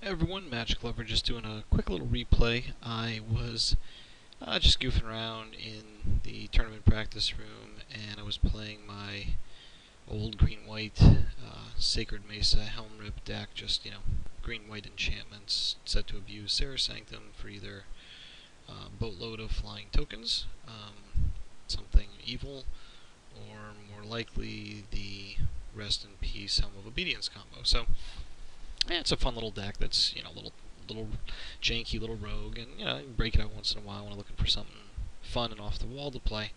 Hey everyone, Magic Lover, just doing a quick little replay. I was just goofing around in the tournament practice room, and I was playing my old green-white Sacred Mesa HelmRIP deck, just, green-white enchantments set to abuse Serra Sanctum for either boatload of flying tokens, something evil, or more likely the Rest in Peace Helm of Obedience combo. So yeah, it's a fun little deck that's, little janky little rogue, and, you break it out once in a while when I'm looking for something fun and off the wall to play.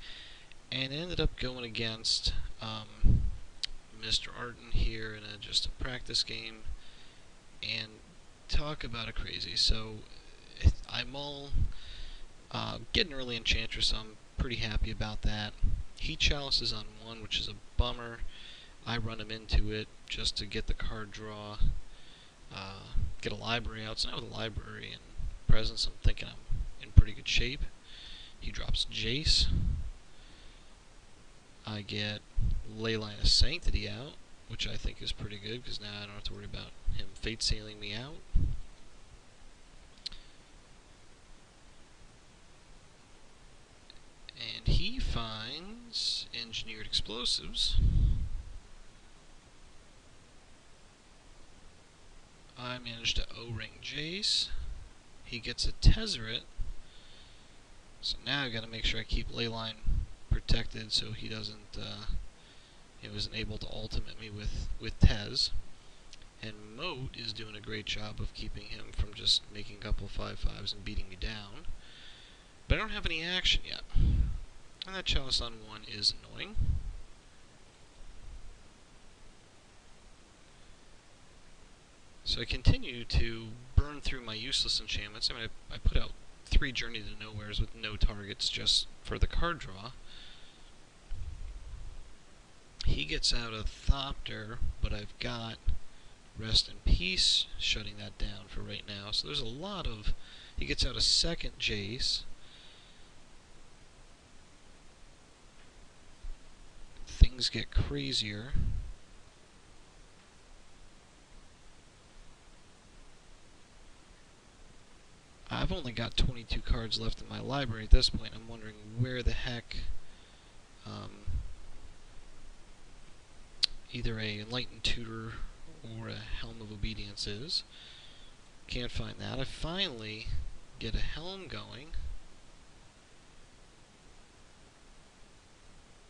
And it ended up going against Mr. Arton here in just a practice game, and talk about a crazy. So I'm all getting early enchantress, so I'm pretty happy about that. He chalices on 1, which is a bummer. I run him into it just to get the card draw. Get a library out. So now with a library and presence, I'm thinking I'm in pretty good shape. He drops Jace. I get Leyline of Sanctity out, which I think is pretty good, because now I don't have to worry about him fate sailing me out. And he finds Engineered Explosives. I managed to O-ring Jace. He gets a Tezzeret. So now I've got to make sure I keep Leyline protected so he doesn't, isn't able to ultimate me with Tez. And Moat is doing a great job of keeping him from just making a couple of 5/5s and beating me down. But I don't have any action yet. And that Chalice on 1 is annoying. So I continue to burn through my useless enchantments. I mean, I put out 3 Journey to Nowheres with no targets just for the card draw. He gets out a Thopter, but I've got Rest in Peace shutting that down for right now. So there's a lot of... He gets out a second Jace. Things get crazier. I've only got 22 cards left in my library at this point. I'm wondering where the heck either a Enlightened Tutor or a Helm of Obedience is. Can't find that. I finally get a Helm going.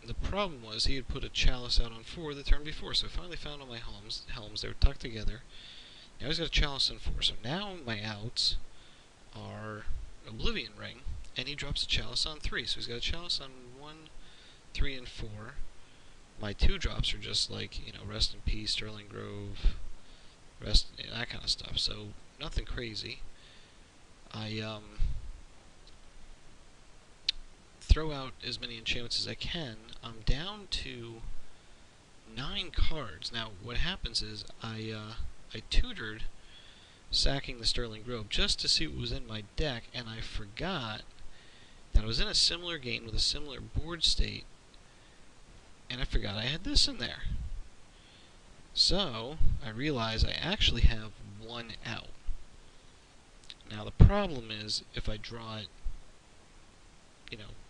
The problem was he had put a Chalice out on 4 the turn before, so I finally found all my Helms. They were tucked together. Now he's got a Chalice on 4, so now my outs are Oblivion Ring, and he drops a Chalice on 3. So he's got a Chalice on 1, 3, and 4. My 2 drops are just like, Rest in Peace, Sterling Grove, that kind of stuff. So nothing crazy. I throw out as many enchantments as I can. I'm down to 9 cards. Now what happens is I tutored sacking the Sterling Grove just to see what was in my deck, and I forgot that I was in a similar game with a similar board state, and I forgot I had this in there. So I realize I actually have 1 out. Now the problem is, if I draw it,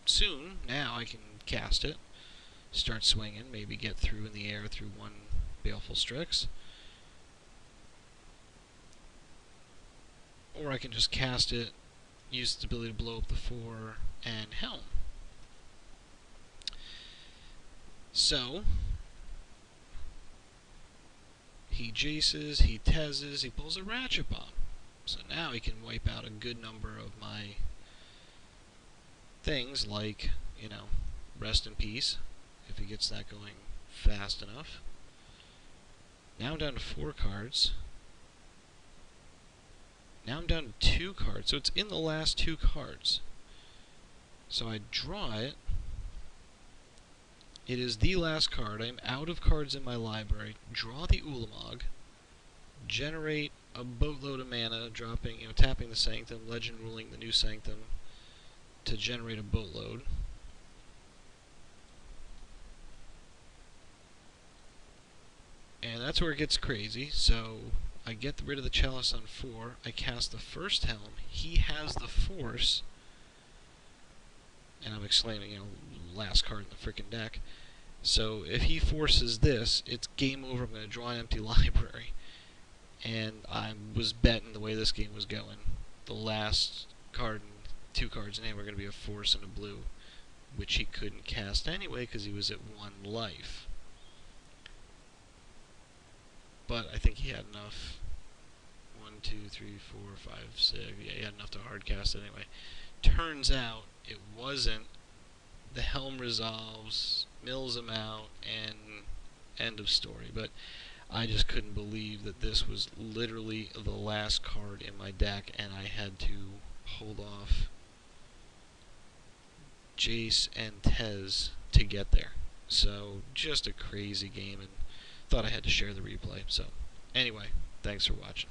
soon, now I can cast it, start swinging, maybe get through in the air through 1 Baleful Strix. Or I can just cast it, use its ability to blow up the 4, and Helm. So, he Jaces, he Tezzes, he pulls a Ratchet Bomb. So now he can wipe out a good number of my things, like, Rest in Peace, if he gets that going fast enough. Now I'm down to 4 cards. Now I'm down to 2 cards, so it's in the last 2 cards. So I draw it. It is the last card. I am out of cards in my library. Draw the Ulamog. Generate a boatload of mana, dropping, tapping the Sanctum, Legend ruling the new Sanctum to generate a boatload. And that's where it gets crazy. So I get rid of the Chalice on 4. I cast the first Helm. He has the Force. And I'm exclaiming, last card in the frickin' deck. So if he forces this, it's game over. I'm going to draw an empty library. And I was betting the way this game was going. The last card and 2 cards in hand were going to be a Force and a blue, which he couldn't cast anyway because he was at 1 life. But I think he had enough. 1, 2, 3, 4, 5, 6. Yeah, he had enough to hard cast anyway. Turns out it wasn't. The Helm resolves, mills him out, and end of story. But I just couldn't believe that this was literally the last card in my deck, and I had to hold off Jace and Tez to get there. So just a crazy game, and thought I had to share the replay. So anyway, thanks for watching.